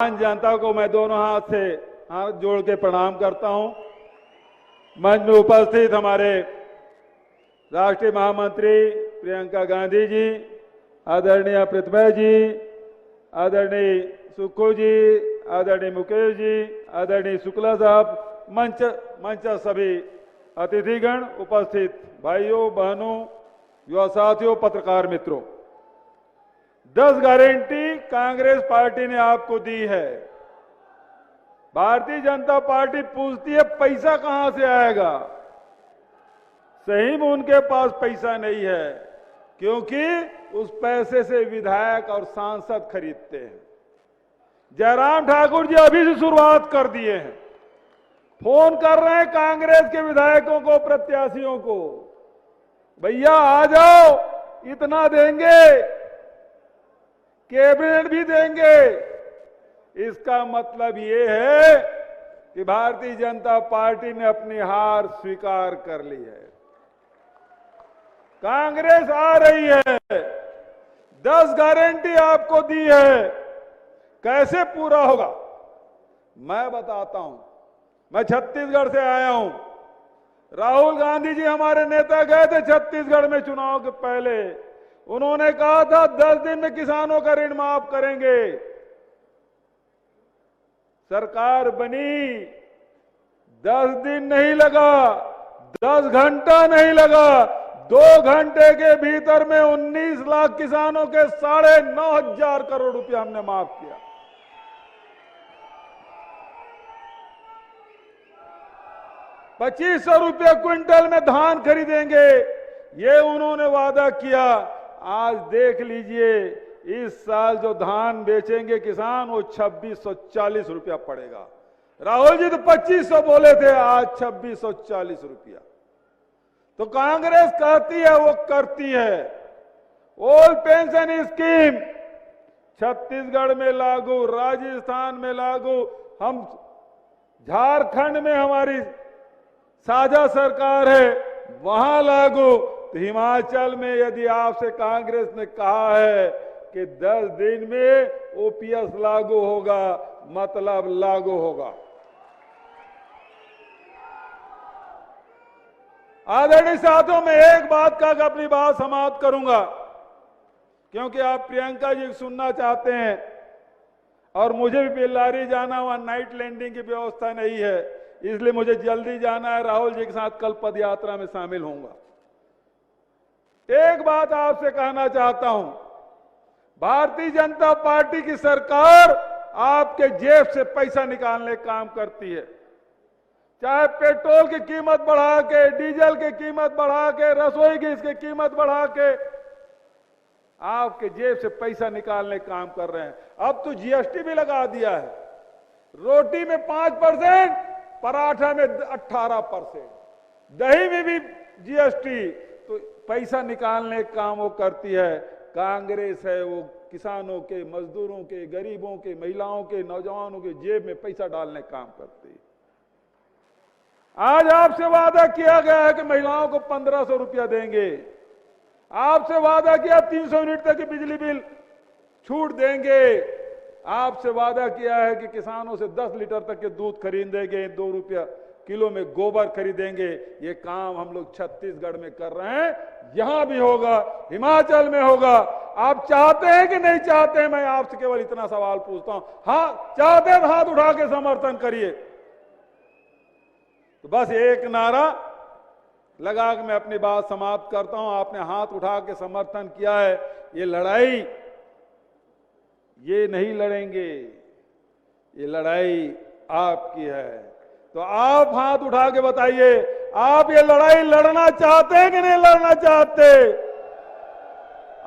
जनता को मैं दोनों हाथ से हाथ जोड़ के प्रणाम करता हूं। मंच में उपस्थित हमारे राष्ट्रीय महामंत्री प्रियंका गांधी जी, आदरणीय प्रतिभा जी, आदरणीय सुक्खू जी, आदरणीय मुकेश जी, आदरणीय शुक्ला साहब, मंच सभी अतिथिगण, उपस्थित भाइयों बहनों, युवा साथियों, पत्रकार मित्रों, 10 गारंटी कांग्रेस पार्टी ने आपको दी है। भारतीय जनता पार्टी पूछती है पैसा कहां से आएगा। सही में उनके पास पैसा नहीं है, क्योंकि उस पैसे से विधायक और सांसद खरीदते हैं। जयराम ठाकुर जी अभी से शुरुआत कर दिए हैं, फोन कर रहे हैं कांग्रेस के विधायकों को, प्रत्याशियों को, भैया आ जाओ, इतना देंगे, कैबिनेट भी देंगे। इसका मतलब ये है कि भारतीय जनता पार्टी ने अपनी हार स्वीकार कर ली है। कांग्रेस आ रही है, 10 गारंटी आपको दी है, कैसे पूरा होगा मैं बताता हूं। मैं छत्तीसगढ़ से आया हूं। राहुल गांधी जी हमारे नेता गए थे छत्तीसगढ़ में चुनाव के पहले। उन्होंने कहा था 10 दिन में किसानों का ऋण माफ करेंगे। सरकार बनी, 10 दिन नहीं लगा, 10 घंटा नहीं लगा, 2 घंटे के भीतर में 19 लाख किसानों के 9,500 करोड़ रुपया हमने माफ किया। ₹2,500 क्विंटल में धान खरीदेंगे, ये उन्होंने वादा किया। आज देख लीजिए, इस साल जो धान बेचेंगे किसान, वो 2,640 रुपया पड़ेगा। राहुल जी तो 2,500 बोले थे, आज 2,640 रुपया। तो कांग्रेस कहती है वो करती है। ओल्ड पेंशन स्कीम छत्तीसगढ़ में लागू, राजस्थान में लागू, हम झारखंड में हमारी साझा सरकार है, वहां लागू। तो हिमाचल में यदि आपसे कांग्रेस ने कहा है कि 10 दिन में ओपीएस लागू होगा, मतलब लागू होगा। आदरणीय साथियों, मैं एक बात कह अपनी बात समाप्त करूंगा, क्योंकि आप प्रियंका जी सुनना चाहते हैं और मुझे भी बेल्लारी जाना, वहां नाइट लैंडिंग की व्यवस्था नहीं है, इसलिए मुझे जल्दी जाना है। राहुल जी के साथ कल पद यात्रा में शामिल होऊंगा। एक बात आपसे कहना चाहता हूं, भारतीय जनता पार्टी की सरकार आपके जेब से पैसा निकालने का काम करती है। चाहे पेट्रोल की कीमत बढ़ा के, डीजल की कीमत बढ़ा के, रसोई गैस की कीमत बढ़ा के आपके जेब से पैसा निकालने का काम कर रहे हैं। अब तो जीएसटी भी लगा दिया है। रोटी में 5%, पराठा में 18%, दही में भी जीएसटी। तो पैसा निकालने का काम वो करती है। कांग्रेस है वो किसानों के, मजदूरों के, गरीबों के, महिलाओं के, नौजवानों के जेब में पैसा डालने का काम करती है। आज आपसे वादा किया गया है कि महिलाओं को 1,500 रुपया देंगे। आपसे वादा किया 300 यूनिट तक की बिजली बिल छूट देंगे। आपसे वादा किया है कि किसानों से 10 लीटर तक के दूध खरीदेंगे, 2 रुपया किलो में गोबर खरीदेंगे। ये काम हम लोग छत्तीसगढ़ में कर रहे हैं, यहां भी होगा, हिमाचल में होगा। आप चाहते हैं कि नहीं चाहते हैं? मैं आपसे केवल इतना सवाल पूछता हूं। हाँ चाहते हैं, हाथ उठा के समर्थन करिए। तो बस एक नारा लगा के मैं अपनी बात समाप्त करता हूं। आपने हाथ उठा के समर्थन किया है। ये लड़ाई ये नहीं लड़ेंगे, ये लड़ाई आपकी है। तो आप हाथ उठा के बताइए, आप ये लड़ाई लड़ना चाहते हैं कि नहीं लड़ना चाहते?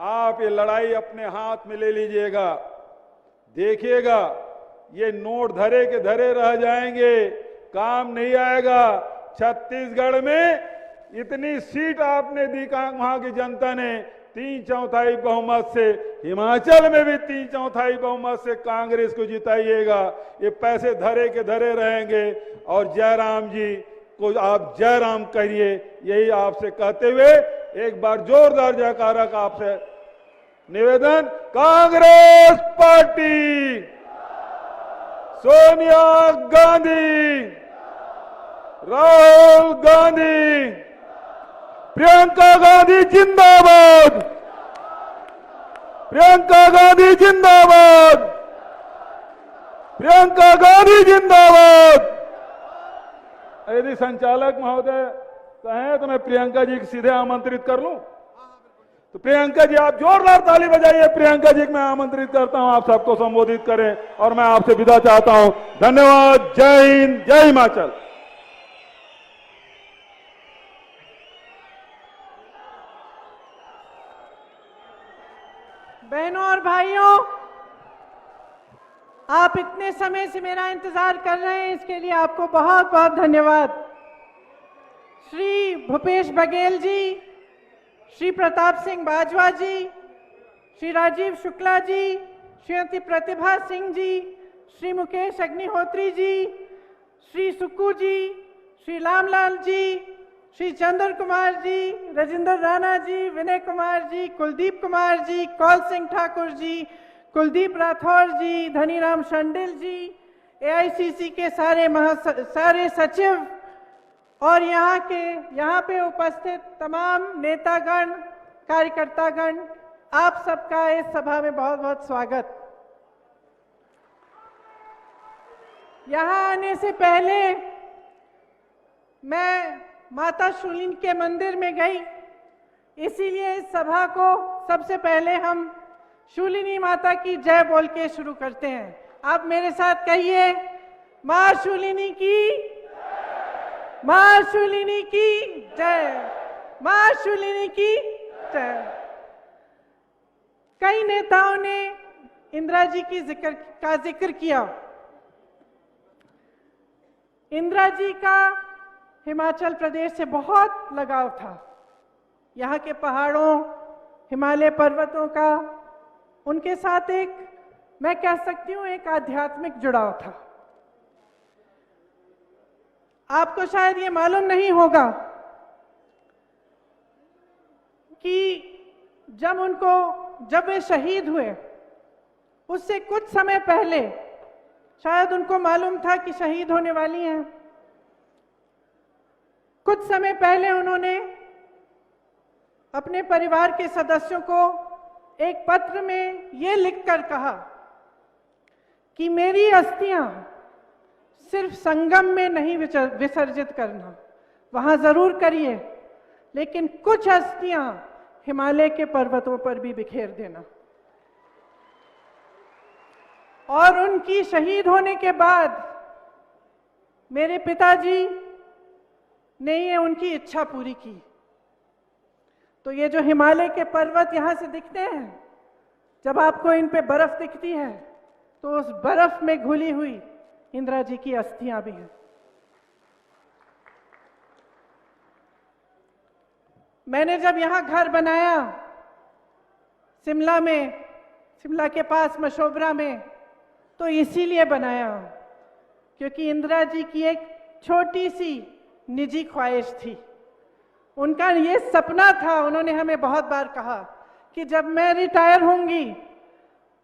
आप ये लड़ाई अपने हाथ में ले लीजिएगा। देखिएगा, ये नोट धरे के धरे रह जाएंगे, काम नहीं आएगा। छत्तीसगढ़ में इतनी सीट आपने दी वहां की जनता ने, 3/4 बहुमत से। हिमाचल में भी 3/4 बहुमत से कांग्रेस को जिताइएगा। ये पैसे धरे के धरे रहेंगे। और जयराम जी को आप जयराम कहिए, यही आपसे कहते हुए एक बार जोरदार जयकारा का आपसे निवेदन। कांग्रेस पार्टी सोनिया गांधी, राहुल गांधी, प्रियंका गांधी जिंदाबाद, प्रियंका गांधी जिंदाबाद, प्रियंका गांधी जिंदाबाद। यदि संचालक महोदय कहें तो मैं प्रियंका जी को सीधे आमंत्रित कर लूं। तो प्रियंका जी, आप जोरदार ताली बजाइए। प्रियंका जी को मैं आमंत्रित करता हूं, आप सबको संबोधित करें और मैं आपसे विदा चाहता हूं। धन्यवाद। जय हिंद, जय हिमाचल। बहनों और भाइयों, आप इतने समय से मेरा इंतजार कर रहे हैं, इसके लिए आपको बहुत बहुत धन्यवाद। श्री भूपेश बघेल जी, श्री प्रताप सिंह बाजवा जी, श्री राजीव शुक्ला जी, श्रीमती प्रतिभा सिंह जी, श्री मुकेश अग्निहोत्री जी, श्री सुक्कू जी, श्री रामलाल जी, श्री चंद्र कुमार जी, राजेंद्र राणा जी, विनय कुमार जी, कुलदीप कुमार जी, कौल सिंह ठाकुर जी, कुलदीप राठौर जी, धनीराम शंडिल जी, एआईसीसी के सारे सचिव और यहाँ पे उपस्थित तमाम नेतागण, कार्यकर्तागण, आप सबका इस सभा में बहुत बहुत स्वागत। यहाँ आने से पहले मैं माता शूलिनी के मंदिर में गई, इसीलिए इस सभा को सबसे पहले हम शूलिनी माता की जय बोल के शुरू करते हैं। आप मेरे साथ कहिए, मां शूलिनी की, मां शूलिनी की जय, मां शूलिनी की जय। कई नेताओं ने इंदिरा जी की जिक्र किया। इंदिरा जी का हिमाचल प्रदेश से बहुत लगाव था। यहाँ के पहाड़ों, हिमालय पर्वतों का उनके साथ एक, मैं कह सकती हूँ, एक आध्यात्मिक जुड़ाव था। आपको शायद ये मालूम नहीं होगा कि जब वे शहीद हुए, उससे कुछ समय पहले शायद उनको मालूम था कि शहीद होने वाली हैं। कुछ समय पहले उन्होंने अपने परिवार के सदस्यों को एक पत्र में ये लिखकर कहा कि मेरी अस्थियां सिर्फ संगम में नहीं विसर्जित करना, वहां जरूर करिए, लेकिन कुछ अस्थियां हिमालय के पर्वतों पर भी बिखेर देना। और उनकी शहीद होने के बाद मेरे पिताजी ने ये उनकी इच्छा पूरी की। तो ये जो हिमालय के पर्वत यहां से दिखते हैं, जब आपको इन पे बर्फ दिखती है, तो उस बर्फ में घुली हुई इंदिरा जी की अस्थियां भी हैं। मैंने जब यहां घर बनाया शिमला के पास मशोबरा में, तो इसीलिए बनाया क्योंकि इंदिरा जी की एक छोटी सी निजी ख्वाहिश थी। उनका ये सपना था, उन्होंने हमें बहुत बार कहा कि जब मैं रिटायर होंगी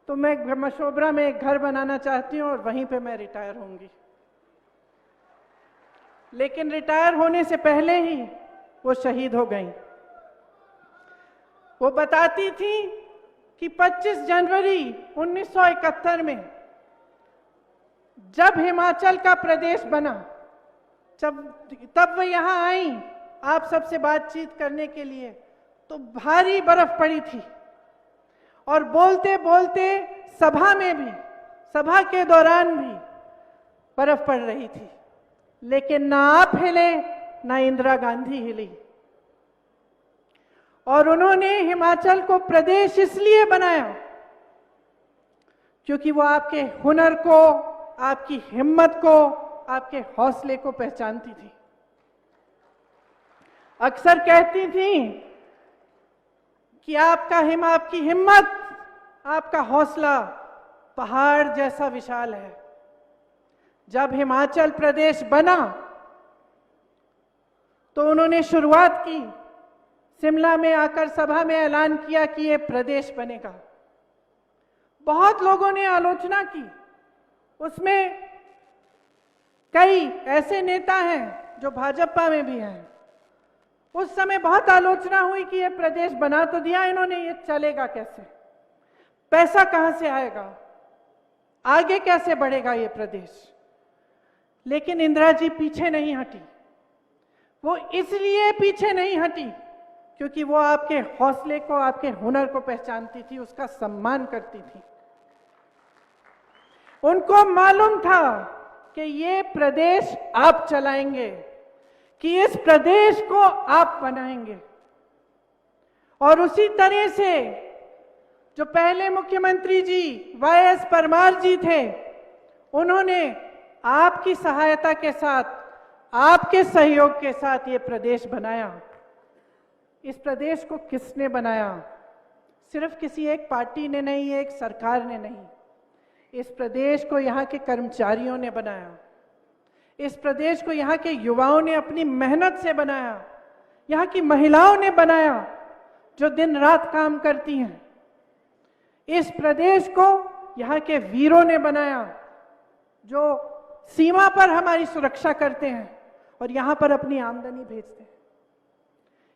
तो मैं मशोबरा में एक घर बनाना चाहती हूँ और वहीं पे मैं रिटायर होंगी। लेकिन रिटायर होने से पहले ही वो शहीद हो गईं। वो बताती थी कि 25 जनवरी 1971 में जब हिमाचल का प्रदेश बना, तब वो यहाँ आई आप सबसे बातचीत करने के लिए, तो भारी बर्फ पड़ी थी और बोलते बोलते सभा के दौरान भी बर्फ पड़ रही थी, लेकिन ना आप हिले ना इंदिरा गांधी हिली। और उन्होंने हिमाचल को प्रदेश इसलिए बनाया क्योंकि वो आपके हुनर को, आपकी हिम्मत को, आपके हौसले को पहचानती थी। अक्सर कहती थी कि आपकी हिम्मत, आपका हौसला पहाड़ जैसा विशाल है। जब हिमाचल प्रदेश बना तो उन्होंने शुरुआत की, शिमला में आकर सभा में ऐलान किया कि ये प्रदेश बनेगा। बहुत लोगों ने आलोचना की, उसमें कई ऐसे नेता हैं जो भाजपा में भी हैं। उस समय बहुत आलोचना हुई कि ये प्रदेश बना तो दिया इन्होंने, ये चलेगा कैसे, पैसा कहां से आएगा, आगे कैसे बढ़ेगा ये प्रदेश। लेकिन इंदिरा जी पीछे नहीं हटी। वो इसलिए पीछे नहीं हटी क्योंकि वो आपके हौसले को, आपके हुनर को पहचानती थी, उसका सम्मान करती थी। उनको मालूम था कि ये प्रदेश आप चलाएंगे, कि इस प्रदेश को आप बनाएंगे। और उसी तरह से जो पहले मुख्यमंत्री जी वाई.एस. परमार जी थे, उन्होंने आपकी सहायता के साथ, आपके सहयोग के साथ ये प्रदेश बनाया। इस प्रदेश को किसने बनाया? सिर्फ किसी एक पार्टी ने नहीं, एक सरकार ने नहीं। इस प्रदेश को यहाँ के कर्मचारियों ने बनाया। इस प्रदेश को यहाँ के युवाओं ने अपनी मेहनत से बनाया। यहाँ की महिलाओं ने बनाया जो दिन रात काम करती हैं। इस प्रदेश को यहाँ के वीरों ने बनाया जो सीमा पर हमारी सुरक्षा करते हैं और यहाँ पर अपनी आमदनी भेजते हैं।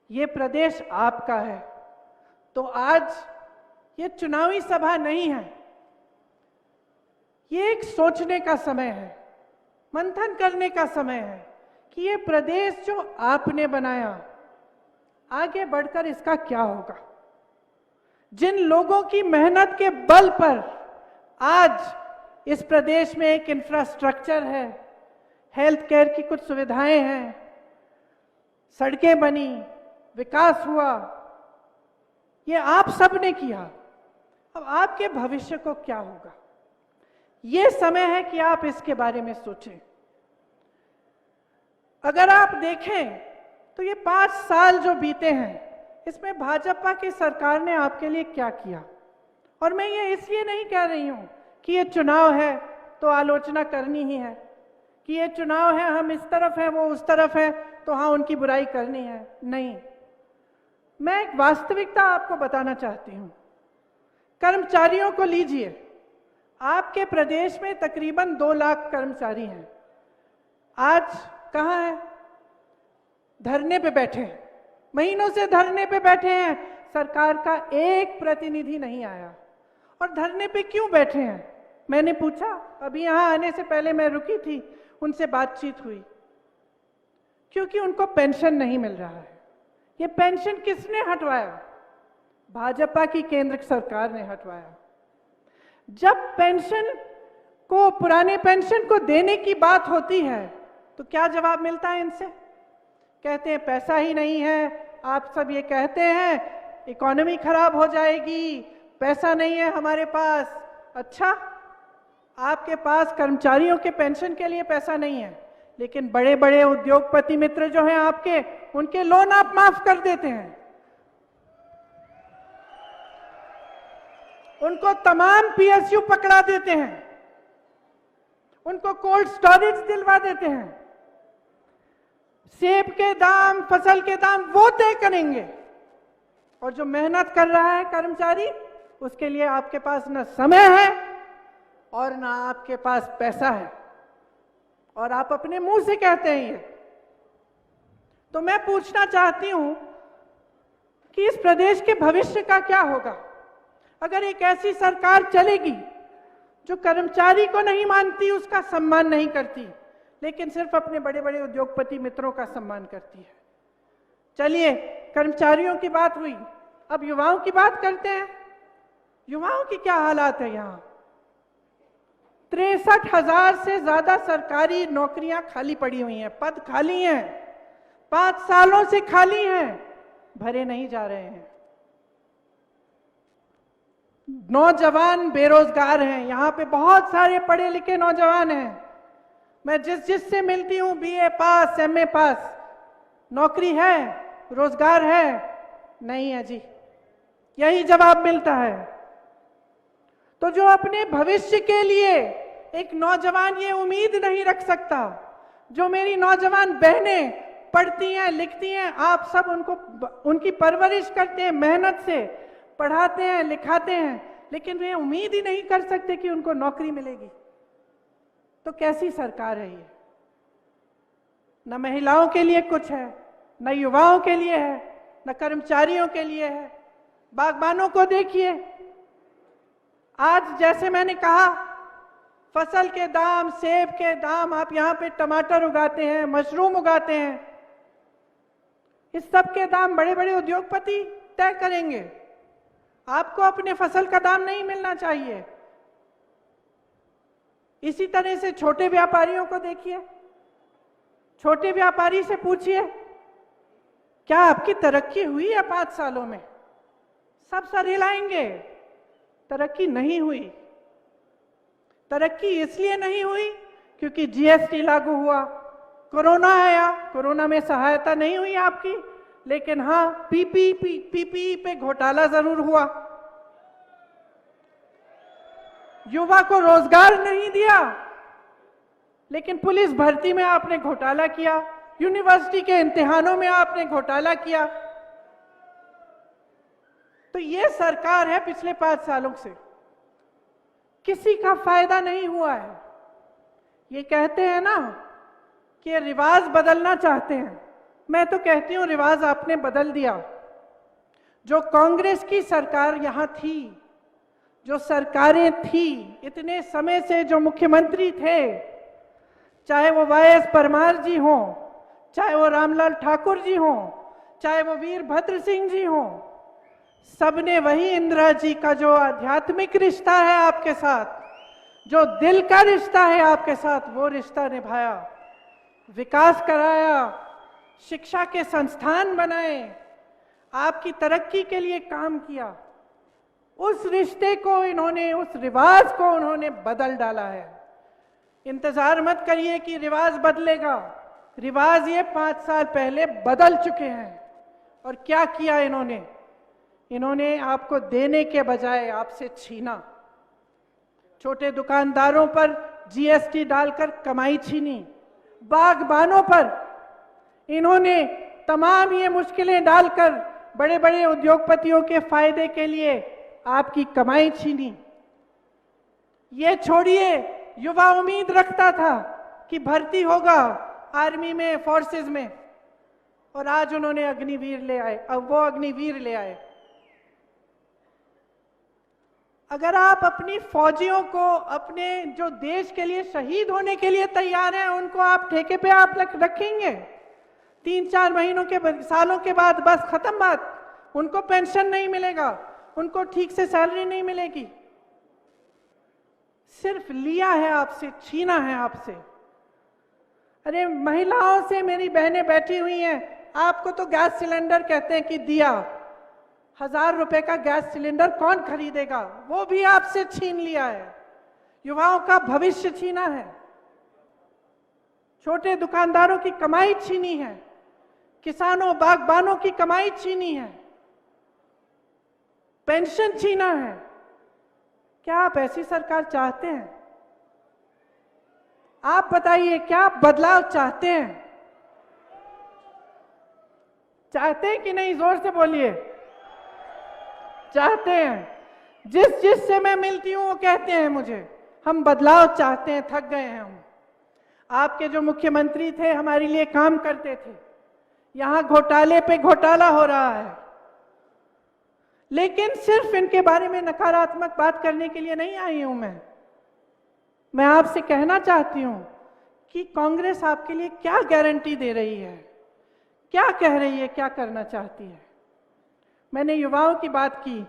ये प्रदेश आपका है। तो आज ये चुनावी सभा नहीं है, ये एक सोचने का समय है, मंथन करने का समय है कि ये प्रदेश जो आपने बनाया, आगे बढ़कर इसका क्या होगा। जिन लोगों की मेहनत के बल पर आज इस प्रदेश में एक इंफ्रास्ट्रक्चर है, हेल्थ केयर की कुछ सुविधाएं हैं, सड़कें बनी, विकास हुआ, ये आप सब ने किया। अब आपके भविष्य को क्या होगा, ये समय है कि आप इसके बारे में सोचें। अगर आप देखें तो ये 5 साल जो बीते हैं, इसमें भाजपा की सरकार ने आपके लिए क्या किया। और मैं ये इसलिए नहीं कह रही हूं कि ये चुनाव है तो आलोचना करनी ही है, कि ये चुनाव है, हम इस तरफ हैं वो उस तरफ है तो हाँ उनकी बुराई करनी है। नहीं, मैं एक वास्तविकता आपको बताना चाहती हूं। कर्मचारियों को लीजिए, आपके प्रदेश में तकरीबन 2 लाख कर्मचारी हैं। आज कहां है? धरने पे बैठे हैं, महीनों से धरने पे बैठे हैं। सरकार का एक प्रतिनिधि नहीं आया। और धरने पे क्यों बैठे हैं? मैंने पूछा, अभी यहां आने से पहले मैं रुकी थी, उनसे बातचीत हुई। क्योंकि उनको पेंशन नहीं मिल रहा है। ये पेंशन किसने हटवाया? भाजपा की केंद्र सरकार ने हटवाया। जब पेंशन को, पुराने पेंशन को देने की बात होती है तो क्या जवाब मिलता है इनसे? कहते हैं पैसा ही नहीं है। आप सब ये कहते हैं इकोनॉमी खराब हो जाएगी, पैसा नहीं है हमारे पास। अच्छा, आपके पास कर्मचारियों के पेंशन के लिए पैसा नहीं है, लेकिन बड़े बड़े उद्योगपति मित्र जो हैं आपके, उनके लोन आप माफ कर देते हैं। उनको तमाम पीएसयू पकड़ा देते हैं, उनको कोल्ड स्टोरेज दिलवा देते हैं। सेब के दाम, फसल के दाम वो तय करेंगे। और जो मेहनत कर रहा है कर्मचारी, उसके लिए आपके पास न समय है और ना आपके पास पैसा है। और आप अपने मुंह से कहते हैं ये। तो मैं पूछना चाहती हूं कि इस प्रदेश के भविष्य का क्या होगा अगर एक ऐसी सरकार चलेगी जो कर्मचारी को नहीं मानती, उसका सम्मान नहीं करती, लेकिन सिर्फ अपने बड़े बड़े उद्योगपति मित्रों का सम्मान करती है। चलिए, कर्मचारियों की बात हुई, अब युवाओं की बात करते हैं। युवाओं की क्या हालात है यहाँ? 63,000 से ज्यादा सरकारी नौकरियां खाली पड़ी हुई हैं, पद खाली हैं, 5 सालों से खाली हैं, भरे नहीं जा रहे हैं। नौजवान बेरोजगार हैं। यहाँ पे बहुत सारे पढ़े लिखे नौजवान हैं। मैं जिससे मिलती हूँ, बीए पास, एमए पास, नौकरी है, रोजगार है? नहीं है जी, यही जवाब मिलता है। तो जो अपने भविष्य के लिए एक नौजवान ये उम्मीद नहीं रख सकता, जो मेरी नौजवान बहनें पढ़ती हैं, लिखती हैं, आप सब उनको, उनकी परवरिश करते हैं, मेहनत से पढ़ाते हैं, लिखाते हैं, लेकिन वे उम्मीद ही नहीं कर सकते कि उनको नौकरी मिलेगी। तो कैसी सरकार है ये? न महिलाओं के लिए कुछ है, न युवाओं के लिए है, न कर्मचारियों के लिए है। बागबानों को देखिए, आज जैसे मैंने कहा, फसल के दाम, सेब के दाम, आप यहाँ पे टमाटर उगाते हैं, मशरूम उगाते हैं, इस सब के दाम बड़े बड़े उद्योगपति तय करेंगे। आपको अपने फसल का दाम नहीं मिलना चाहिए। इसी तरह से छोटे व्यापारियों को देखिए, छोटे व्यापारी से पूछिए क्या आपकी तरक्की हुई है 5 सालों में? सब सर हिलाएंगे, तरक्की नहीं हुई। तरक्की इसलिए नहीं हुई क्योंकि जीएसटी लागू हुआ, कोरोना आया, कोरोना में सहायता नहीं हुई आपकी, लेकिन हाँ पीपीई पे घोटाला जरूर हुआ। युवा को रोजगार नहीं दिया, लेकिन पुलिस भर्ती में आपने घोटाला किया, यूनिवर्सिटी के इम्तिहानों में आपने घोटाला किया। तो ये सरकार है पिछले 5 सालों से, किसी का फायदा नहीं हुआ है। ये कहते हैं ना कि रिवाज बदलना चाहते हैं, मैं तो कहती हूं रिवाज आपने बदल दिया। जो कांग्रेस की सरकार यहां थी, जो सरकारें थी इतने समय से, जो मुख्यमंत्री थे, चाहे वो वाईएस परमार जी हों, चाहे वो रामलाल ठाकुर जी हों, चाहे वो वीरभद्र सिंह जी हों, सबने वही इंदिरा जी का जो आध्यात्मिक रिश्ता है आपके साथ, जो दिल का रिश्ता है आपके साथ, वो रिश्ता निभाया, विकास कराया, शिक्षा के संस्थान बनाए, आपकी तरक्की के लिए काम किया। उस रिश्ते को इन्होंने, उस रिवाज को उन्होंने बदल डाला है। इंतजार मत करिए कि रिवाज बदलेगा, रिवाज ये 5 साल पहले बदल चुके हैं। और क्या किया इन्होंने? इन्होंने आपको देने के बजाय आपसे छीना। छोटे दुकानदारों पर जीएसटी डालकर कमाई छीनी, बागबानों पर इन्होंने तमाम ये मुश्किलें डालकर बड़े बड़े उद्योगपतियों के फायदे के लिए आपकी कमाई छीनी। ये छोड़िए, युवा उम्मीद रखता था कि भर्ती होगा आर्मी में, फोर्सेस में, और आज उन्होंने अग्निवीर ले आए, अब वो अग्निवीर ले आए। अगर आप अपनी फौजियों को, अपने जो देश के लिए शहीद होने के लिए तैयार हैं, उनको आप ठेके पे आप रखेंगे, 3-4 महीनों के, सालों के बाद बस खत्म बात, उनको पेंशन नहीं मिलेगा, उनको ठीक से सैलरी नहीं मिलेगी। सिर्फ लिया है आपसे, छीना है आपसे। अरे महिलाओं से मेरी बहनें बैठी हुई हैं, आपको तो गैस सिलेंडर कहते हैं कि दिया, 1000 रुपए का गैस सिलेंडर कौन खरीदेगा? वो भी आपसे छीन लिया है। युवाओं का भविष्य छीना है, छोटे दुकानदारों की कमाई छीनी है, किसानों, बागबानों की कमाई छीनी है, पेंशन छीना है। क्या आप ऐसी सरकार चाहते हैं? आप बताइए, क्या आप बदलाव चाहते हैं? चाहते हैं कि नहीं? जोर से बोलिए। चाहते हैं। जिस से मैं मिलती हूं वो कहते हैं मुझे, हम बदलाव चाहते हैं, थक गए हैं हम। आपके जो मुख्यमंत्री थे हमारे लिए काम करते थे, यहां घोटाले पे घोटाला हो रहा है। लेकिन सिर्फ इनके बारे में नकारात्मक बात करने के लिए नहीं आई हूं मैं आपसे कहना चाहती हूं कि कांग्रेस आपके लिए क्या गारंटी दे रही है, क्या कह रही है, क्या करना चाहती है। मैंने युवाओं की बात की।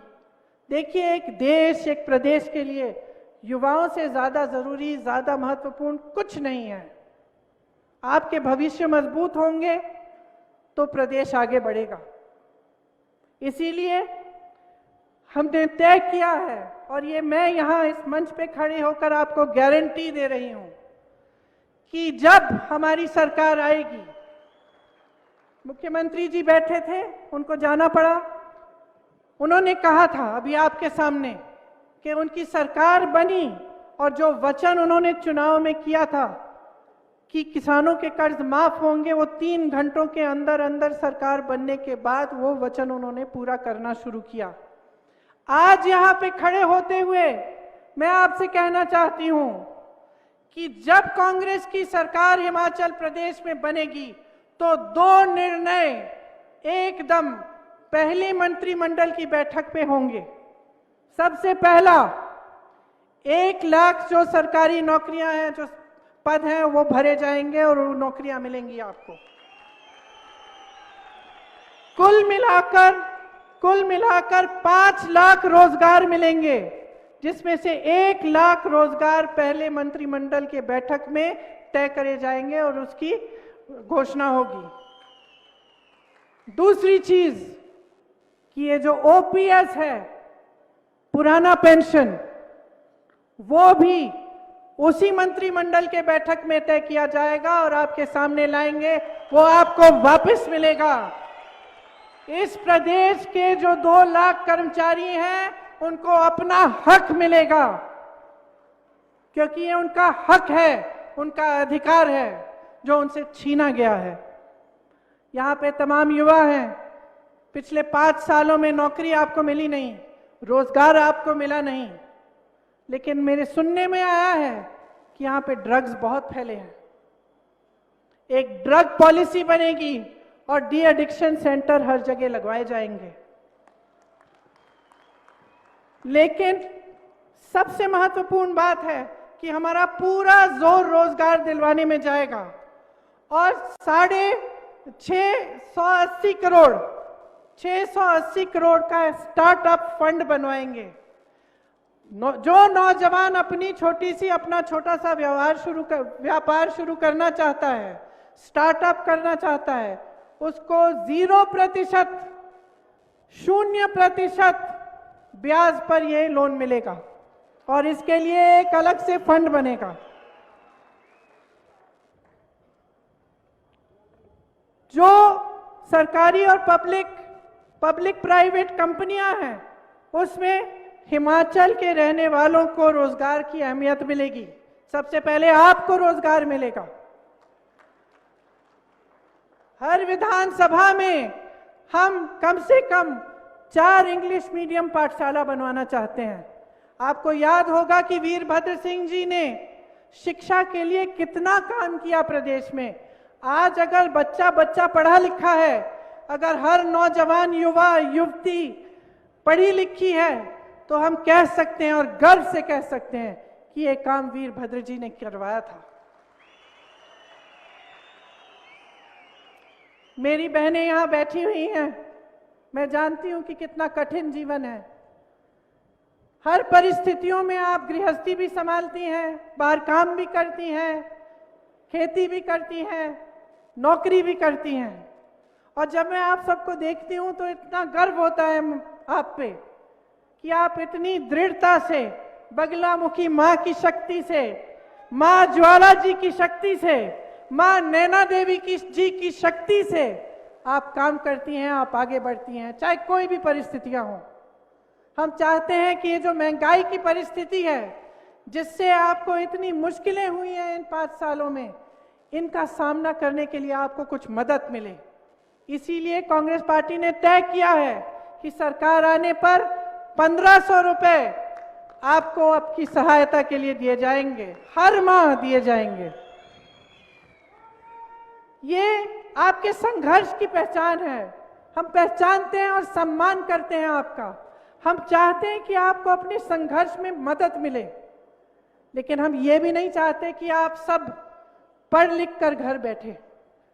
देखिए, एक देश, एक प्रदेश के लिए युवाओं से ज्यादा जरूरी, ज्यादा महत्वपूर्ण कुछ नहीं है। आपके भविष्य मजबूत होंगे तो प्रदेश आगे बढ़ेगा। इसीलिए हमने तय किया है, और ये मैं यहां इस मंच पे खड़े होकर आपको गारंटी दे रही हूं कि जब हमारी सरकार आएगी, मुख्यमंत्री जी बैठे थे, उनको जाना पड़ा, उन्होंने कहा था अभी आपके सामने कि उनकी सरकार बनी और जो वचन उन्होंने चुनाव में किया था कि किसानों के कर्ज माफ होंगे, वो 3 घंटों के अंदर अंदर सरकार बनने के बाद वो वचन उन्होंने पूरा करना शुरू किया। आज यहां पे खड़े होते हुए मैं आपसे कहना चाहती हूं कि जब कांग्रेस की सरकार हिमाचल प्रदेश में बनेगी तो 2 निर्णय एकदम पहली मंत्रिमंडल की बैठक पे होंगे। सबसे पहला, 1 लाख जो सरकारी नौकरियां हैं, जो पद हैं, वो भरे जाएंगे और वो नौकरियां मिलेंगी आपको। कुल मिलाकर 5 लाख रोजगार मिलेंगे, जिसमें से 1 लाख रोजगार पहले मंत्रिमंडल के बैठक में तय करे जाएंगे और उसकी घोषणा होगी। दूसरी चीज कि ये जो ओपीएस है, पुराना पेंशन, वो भी उसी मंत्रिमंडल के बैठक में तय किया जाएगा और आपके सामने लाएंगे, वो आपको वापस मिलेगा। इस प्रदेश के जो 2 लाख कर्मचारी हैं, उनको अपना हक मिलेगा, क्योंकि ये उनका हक है, उनका अधिकार है जो उनसे छीना गया है। यहाँ पे तमाम युवा हैं, पिछले 5 सालों में नौकरी आपको मिली नहीं, रोजगार आपको मिला नहीं, लेकिन मेरे सुनने में आया है कि यहाँ पे ड्रग्स बहुत फैले हैं। एक ड्रग पॉलिसी बनेगी और डी एडिक्शन सेंटर हर जगह लगवाए जाएंगे। लेकिन सबसे महत्वपूर्ण बात है कि हमारा पूरा जोर रोजगार दिलवाने में जाएगा और 680 करोड़ का स्टार्टअप फंड बनवाएंगे। जो नौजवान अपनी अपना छोटा सा व्यापार शुरू करना चाहता है, स्टार्टअप करना चाहता है, उसको 0% ब्याज पर यह लोन मिलेगा और इसके लिए एक अलग से फंड बनेगा। जो सरकारी और पब्लिक प्राइवेट कंपनियां हैं, उसमें हिमाचल के रहने वालों को रोजगार की अहमियत मिलेगी। सबसे पहले आपको रोजगार मिलेगा। हर विधानसभा में हम कम से कम 4 इंग्लिश मीडियम पाठशाला बनवाना चाहते हैं। आपको याद होगा कि वीरभद्र सिंह जी ने शिक्षा के लिए कितना काम किया प्रदेश में। आज अगर बच्चा पढ़ा लिखा है, अगर हर नौजवान युवा युवती पढ़ी लिखी है, तो हम कह सकते हैं और गर्व से कह सकते हैं कि ये काम वीरभद्र जी ने करवाया था। मेरी बहनें यहां बैठी हुई हैं, मैं जानती हूं कि कितना कठिन जीवन है। हर परिस्थितियों में आप गृहस्थी भी संभालती हैं, बाहर काम भी करती हैं, खेती भी करती हैं, नौकरी भी करती हैं। और जब मैं आप सबको देखती हूं तो इतना गर्व होता है आप पे कि आप इतनी दृढ़ता से, बगलामुखी मां की शक्ति से, मां ज्वाला जी की शक्ति से, मां नैना देवी जी की शक्ति से आप काम करती हैं, आप आगे बढ़ती हैं, चाहे कोई भी परिस्थितियां हों। हम चाहते हैं कि ये जो महंगाई की परिस्थिति है, जिससे आपको इतनी मुश्किलें हुई हैं इन 5 सालों में, इनका सामना करने के लिए आपको कुछ मदद मिले। इसीलिए कांग्रेस पार्टी ने तय किया है कि सरकार आने पर 1500 रुपए आपको आपकी सहायता के लिए दिए जाएंगे, हर माह दिए जाएंगे। ये आपके संघर्ष की पहचान है। हम पहचानते हैं और सम्मान करते हैं आपका। हम चाहते हैं कि आपको अपने संघर्ष में मदद मिले, लेकिन हम ये भी नहीं चाहते कि आप सब पढ़ लिख कर घर बैठे।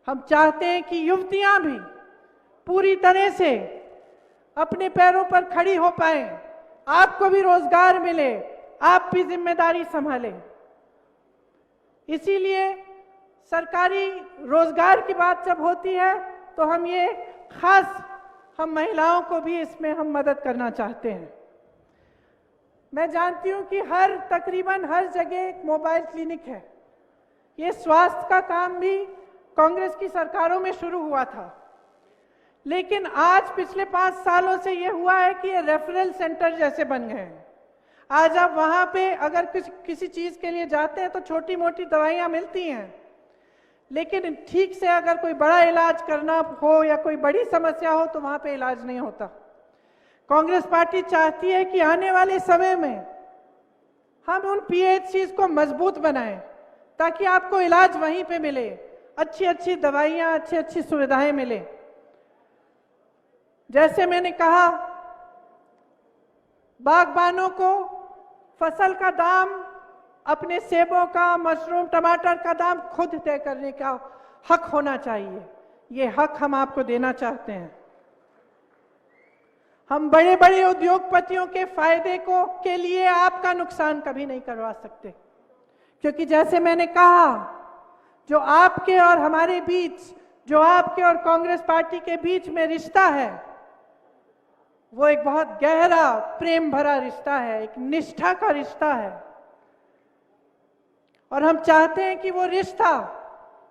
हम चाहते हैं कि युवतियां भी पूरी तरह से अपने पैरों पर खड़ी हो पाए, आपको भी रोजगार मिले, आप भी जिम्मेदारी संभालें। इसीलिए सरकारी रोजगार की बात जब होती है तो हम हम महिलाओं को भी इसमें हम मदद करना चाहते हैं। मैं जानती हूं कि तकरीबन हर जगह एक मोबाइल क्लिनिक है। ये स्वास्थ्य का काम भी कांग्रेस की सरकारों में शुरू हुआ था, लेकिन आज पिछले 5 सालों से ये हुआ है कि ये रेफरल सेंटर जैसे बन गए हैं। आज आप वहां पे अगर किसी चीज के लिए जाते हैं तो छोटी मोटी दवाइयां मिलती हैं, लेकिन ठीक से अगर कोई बड़ा इलाज करना हो या कोई बड़ी समस्या हो तो वहां पे इलाज नहीं होता। कांग्रेस पार्टी चाहती है कि आने वाले समय में हम उन पीएचसीज को मजबूत बनाएं, ताकि आपको इलाज वहीं पे मिले, अच्छी अच्छी दवाइयां, अच्छी अच्छी सुविधाएं मिले। जैसे मैंने कहा, बागबानों को फसल का दाम, अपने सेबों का, मशरूम, टमाटर का दाम खुद तय करने का हक होना चाहिए। ये हक हम आपको देना चाहते हैं। हम बड़े बड़े उद्योगपतियों के फायदे के लिए आपका नुकसान कभी नहीं करवा सकते, क्योंकि जैसे मैंने कहा, जो आपके और हमारे बीच, जो आपके और कांग्रेस पार्टी के बीच में रिश्ता है, वो एक बहुत गहरा प्रेम भरा रिश्ता है, एक निष्ठा का रिश्ता है। और हम चाहते हैं कि वो रिश्ता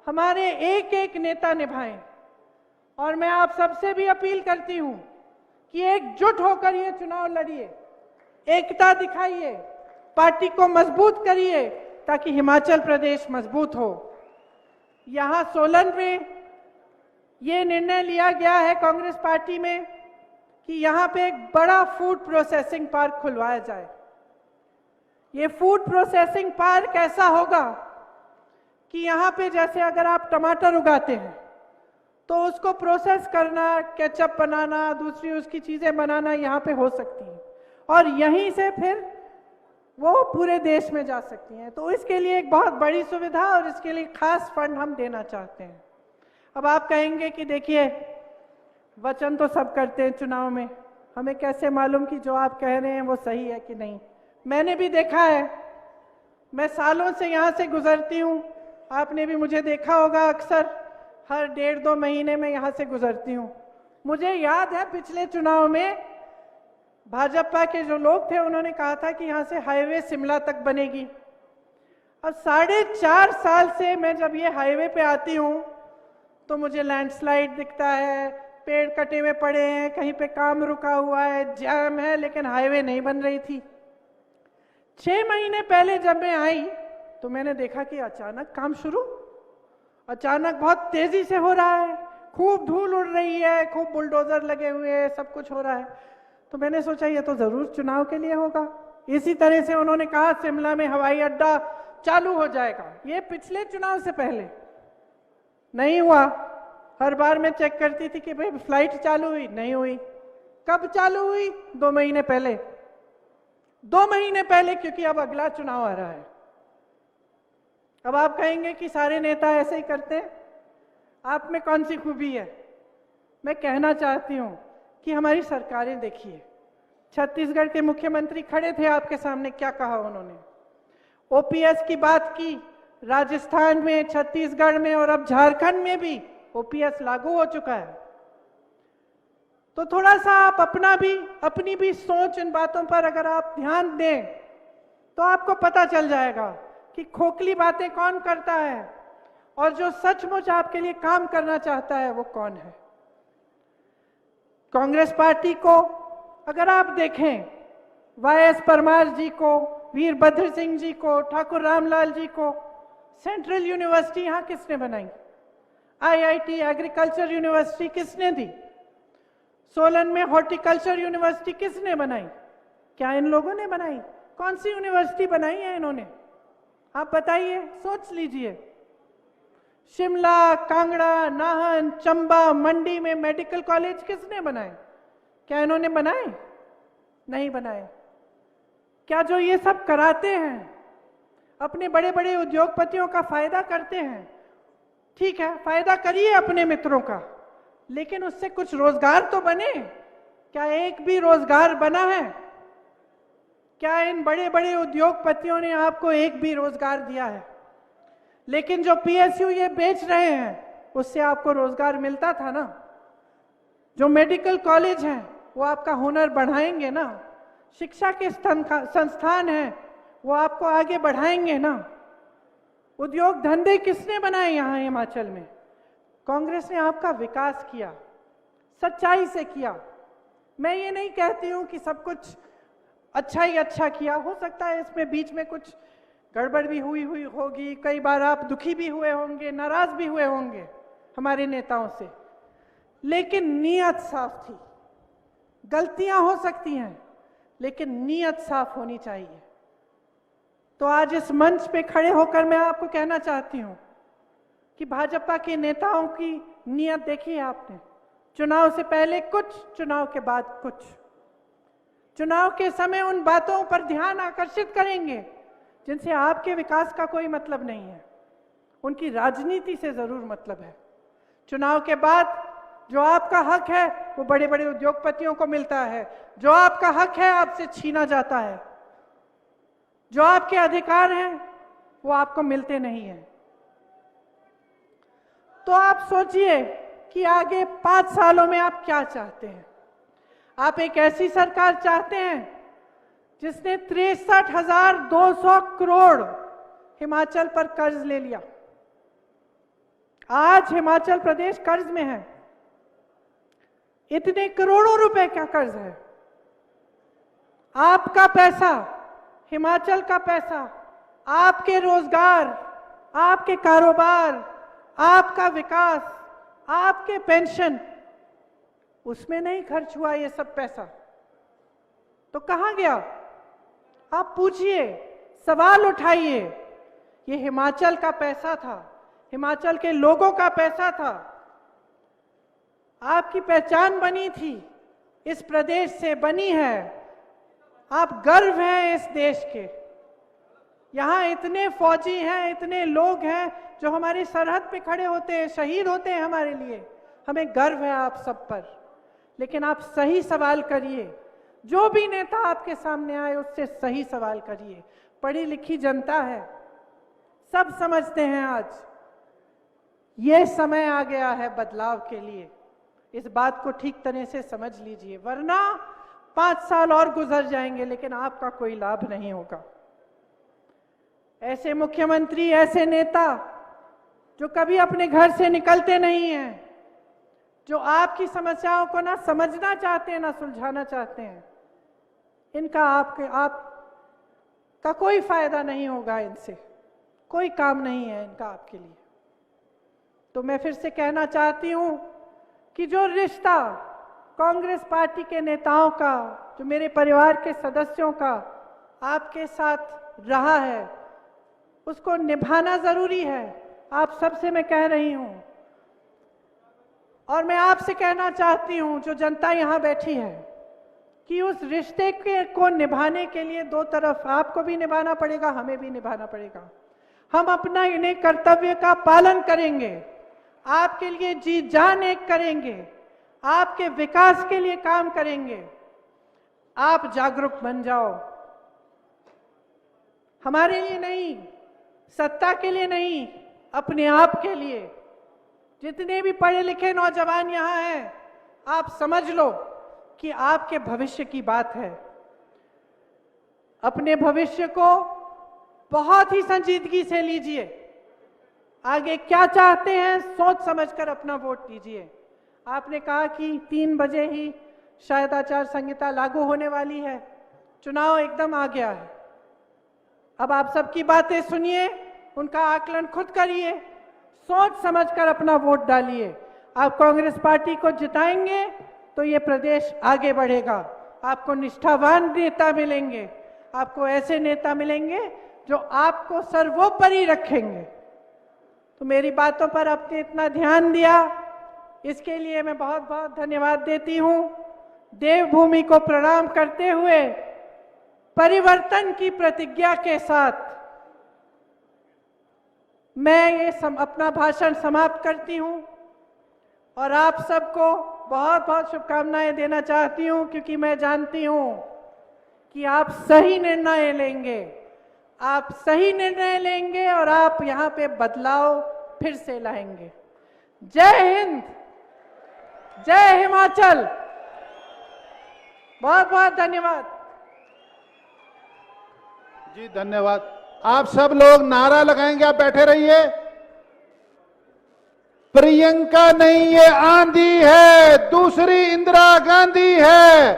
हमारे एक एक नेता निभाएं। और मैं आप सबसे भी अपील करती हूं कि एकजुट होकर ये चुनाव लड़िए, एकता दिखाइए, पार्टी को मजबूत करिए, ताकि हिमाचल प्रदेश मजबूत हो। यहां सोलन में ये निर्णय लिया गया है कांग्रेस पार्टी में कि यहां पे एक बड़ा फूड प्रोसेसिंग पार्क खुलवाया जाए। ये फूड प्रोसेसिंग पार्क ऐसा होगा कि यहां पे जैसे अगर आप टमाटर उगाते हैं तो उसको प्रोसेस करना, केचप बनाना, दूसरी उसकी चीजें बनाना यहां पे हो सकती है, और यहीं से फिर वो पूरे देश में जा सकती हैं। तो इसके लिए एक बहुत बड़ी सुविधा और इसके लिए खास फंड हम देना चाहते हैं। अब आप कहेंगे कि देखिए, वचन तो सब करते हैं चुनाव में, हमें कैसे मालूम कि जो आप कह रहे हैं वो सही है कि नहीं। मैंने भी देखा है, मैं सालों से यहाँ से गुजरती हूँ, आपने भी मुझे देखा होगा, अक्सर हर 1.5-2 महीने में यहाँ से गुजरती हूँ। मुझे याद है पिछले चुनाव में भाजपा के जो लोग थे उन्होंने कहा था कि यहाँ से हाईवे शिमला तक बनेगी। अब 4.5 साल से मैं जब ये हाईवे पे आती हूँ तो मुझे लैंडस्लाइड दिखता है, पेड़ कटे हुए पड़े हैं, कहीं पे काम रुका हुआ है, जैम है, लेकिन हाईवे नहीं बन रही थी। 6 महीने पहले जब मैं आई तो मैंने देखा कि अचानक काम शुरू, अचानक बहुत तेजी से हो रहा है, खूब धूल उड़ रही है, खूब बुलडोजर लगे हुए हैं, सब कुछ हो रहा है। तो मैंने सोचा ये तो जरूर चुनाव के लिए होगा। इसी तरह से उन्होंने कहा शिमला में हवाई अड्डा चालू हो जाएगा, ये पिछले चुनाव से पहले नहीं हुआ। हर बार मैं चेक करती थी कि भाई फ्लाइट चालू हुई, नहीं हुई। कब चालू हुई? 2 महीने पहले। 2 महीने पहले, क्योंकि अब अगला चुनाव आ रहा है। अब आप कहेंगे कि सारे नेता ऐसे ही करते हैं, आप में कौन सी खूबी है? मैं कहना चाहती हूं कि हमारी सरकारें देखिए, छत्तीसगढ़ के मुख्यमंत्री खड़े थे आपके सामने, क्या कहा उन्होंने? ओपीएस की बात की, राजस्थान में, छत्तीसगढ़ में और अब झारखंड में भी ओपीएस लागू हो चुका है। तो थोड़ा सा आप अपनी भी सोच इन बातों पर अगर आप ध्यान दें तो आपको पता चल जाएगा कि खोखली बातें कौन करता है और जो सचमुच आपके लिए काम करना चाहता है वो कौन है। कांग्रेस पार्टी को अगर आप देखें, वाईएस परमार जी को, वीरभद्र सिंह जी को, ठाकुर रामलाल जी को सेंट्रल यूनिवर्सिटी यहां किसने बनाई? आईआईटी एग्रीकल्चर यूनिवर्सिटी किसने दी? सोलन में हॉर्टिकल्चर यूनिवर्सिटी किसने बनाई? क्या इन लोगों ने बनाई? कौन सी यूनिवर्सिटी बनाई है इन्होंने? आप बताइए, सोच लीजिए। शिमला, कांगड़ा, नाहन, चंबा, मंडी में मेडिकल कॉलेज किसने बनाए? क्या इन्होंने बनाए? नहीं बनाए। क्या जो ये सब कराते हैं, अपने बड़े बड़े उद्योगपतियों का फायदा करते हैं, ठीक है, फायदा करिए अपने मित्रों का, लेकिन उससे कुछ रोजगार तो बने। क्या एक भी रोजगार बना है? क्या इन बड़े बड़े उद्योगपतियों ने आपको एक भी रोजगार दिया है? लेकिन जो पीएसयू ये बेच रहे हैं उससे आपको रोजगार मिलता था ना। जो मेडिकल कॉलेज हैं वो आपका हुनर बढ़ाएंगे ना। शिक्षा के संस्थान हैं वो आपको आगे बढ़ाएंगे ना। उद्योग धंधे किसने बनाए यहाँ हिमाचल में? कांग्रेस ने आपका विकास किया, सच्चाई से किया। मैं ये नहीं कहती हूं कि सब कुछ अच्छा ही अच्छा किया, हो सकता है इसमें बीच में कुछ गड़बड़ भी हुई होगी, कई बार आप दुखी भी हुए होंगे, नाराज भी हुए होंगे हमारे नेताओं से, लेकिन नीयत साफ थी। गलतियां हो सकती हैं लेकिन नीयत साफ होनी चाहिए। तो आज इस मंच पे खड़े होकर मैं आपको कहना चाहती हूं कि भाजपा के नेताओं की नीयत देखी आपने। चुनाव से पहले कुछ, चुनाव के बाद कुछ। चुनाव के समय उन बातों पर ध्यान आकर्षित करेंगे जिनसे आपके विकास का कोई मतलब नहीं है, उनकी राजनीति से जरूर मतलब है। चुनाव के बाद जो आपका हक है वो बड़े बड़े उद्योगपतियों को मिलता है, जो आपका हक है आपसे छीना जाता है, जो आपके अधिकार हैं वो आपको मिलते नहीं हैं। तो आप सोचिए कि आगे 5 सालों में आप क्या चाहते हैं। आप एक ऐसी सरकार चाहते हैं जिसने 63,200 करोड़ हिमाचल पर कर्ज ले लिया। आज हिमाचल प्रदेश कर्ज में है। इतने करोड़ों रुपए का कर्ज है। आपका पैसा, हिमाचल का पैसा, आपके रोजगार, आपके कारोबार, आपका विकास, आपके पेंशन, उसमें नहीं खर्च हुआ ये सब पैसा। तो कहां गया? आप पूछिए, सवाल उठाइए। ये हिमाचल का पैसा था, हिमाचल के लोगों का पैसा था। आपकी पहचान बनी थी, इस प्रदेश से बनी है। आप गर्व हैं इस देश के। यहां इतने फौजी हैं, इतने लोग हैं जो हमारी सरहद पे खड़े होते हैं, शहीद होते हैं हमारे लिए। हमें गर्व है आप सब पर। लेकिन आप सही सवाल करिए। जो भी नेता आपके सामने आए उससे सही सवाल करिए। पढ़ी लिखी जनता है, सब समझते हैं आज ये समय आ गया है बदलाव के लिए। इस बात को ठीक तरह से समझ लीजिए, वरना 5 साल और गुजर जाएंगे लेकिन आपका कोई लाभ नहीं होगा। ऐसे मुख्यमंत्री, ऐसे नेता जो कभी अपने घर से निकलते नहीं हैं, जो आपकी समस्याओं को ना समझना चाहते हैं ना सुलझाना चाहते हैं, इनका आपका कोई फायदा नहीं होगा। इनसे कोई काम नहीं है इनका आपके लिए। तो मैं फिर से कहना चाहती हूं कि जो रिश्ता कांग्रेस पार्टी के नेताओं का, जो मेरे परिवार के सदस्यों का आपके साथ रहा है, उसको निभाना जरूरी है। आप सबसे मैं कह रही हूं, और मैं आपसे कहना चाहती हूं, जो जनता यहां बैठी है, कि उस रिश्ते को निभाने के लिए दो तरफ आपको भी निभाना पड़ेगा, हमें भी निभाना पड़ेगा। हम अपना इन्हें कर्तव्य का पालन करेंगे, आपके लिए जी जान एक करेंगे, आपके विकास के लिए काम करेंगे। आप जागरूक बन जाओ, हमारे लिए नहीं, सत्ता के लिए नहीं, अपने आप के लिए। जितने भी पढ़े लिखे नौजवान यहां हैं, आप समझ लो कि आपके भविष्य की बात है। अपने भविष्य को बहुत ही संजीदगी से लीजिए। आगे क्या चाहते हैं सोच समझकर अपना वोट दीजिए। आपने कहा कि 3 बजे ही शायद आचार संहिता लागू होने वाली है, चुनाव एकदम आ गया है। अब आप सबकी बातें सुनिए, उनका आकलन खुद करिए, सोच समझकर अपना वोट डालिए। आप कांग्रेस पार्टी को जिताएंगे तो ये प्रदेश आगे बढ़ेगा। आपको निष्ठावान नेता मिलेंगे, आपको ऐसे नेता मिलेंगे जो आपको सर्वोपरि रखेंगे। तो मेरी बातों पर आपने इतना ध्यान दिया, इसके लिए मैं बहुत बहुत धन्यवाद देती हूं। देवभूमि को प्रणाम करते हुए परिवर्तन की प्रतिज्ञा के साथ मैं ये अपना भाषण समाप्त करती हूं और आप सबको बहुत बहुत शुभकामनाएं देना चाहती हूं, क्योंकि मैं जानती हूं कि आप सही निर्णय लेंगे, आप सही निर्णय लेंगे और आप यहां पे बदलाव फिर से लाएंगे। जय हिंद, जय हिमाचल। बहुत बहुत धन्यवाद जी, धन्यवाद। आप सब लोग नारा लगाएंगे, आप बैठे रहिए। प्रियंका नहीं ये आंधी है, दूसरी इंदिरा गांधी है।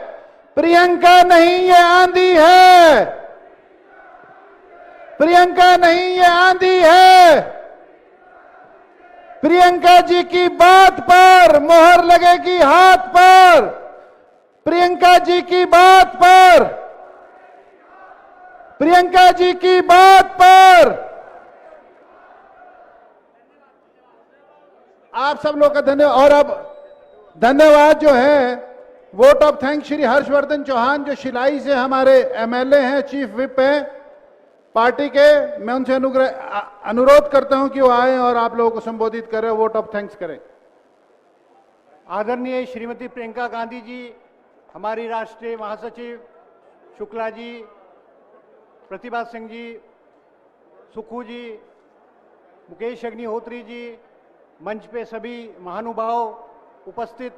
प्रियंका नहीं ये आंधी है, प्रियंका नहीं ये आंधी है। प्रियंका जी की बात पर मोहर लगेगी हाथ पर, प्रियंका जी की बात पर, प्रियंका जी की बात पर आप सब लोग का धन्यवाद। और अब धन्यवाद जो है, vote of thanks Shri Harshvardhan Chauhan, जो शिलाई से हमारे एमएलए हैं, चीफ विप हैं पार्टी के। मैं उनसे अनुरोध करता हूं कि वो आए और आप लोगों को संबोधित करें, वोट ऑफ थैंक्स करें। आदरणीय श्रीमती प्रियंका गांधी जी, हमारी राष्ट्रीय महासचिव शुक्ला जी, प्रतिभा सिंह जी, सुखू जी, मुकेश अग्निहोत्री जी, मंच पे सभी महानुभाव उपस्थित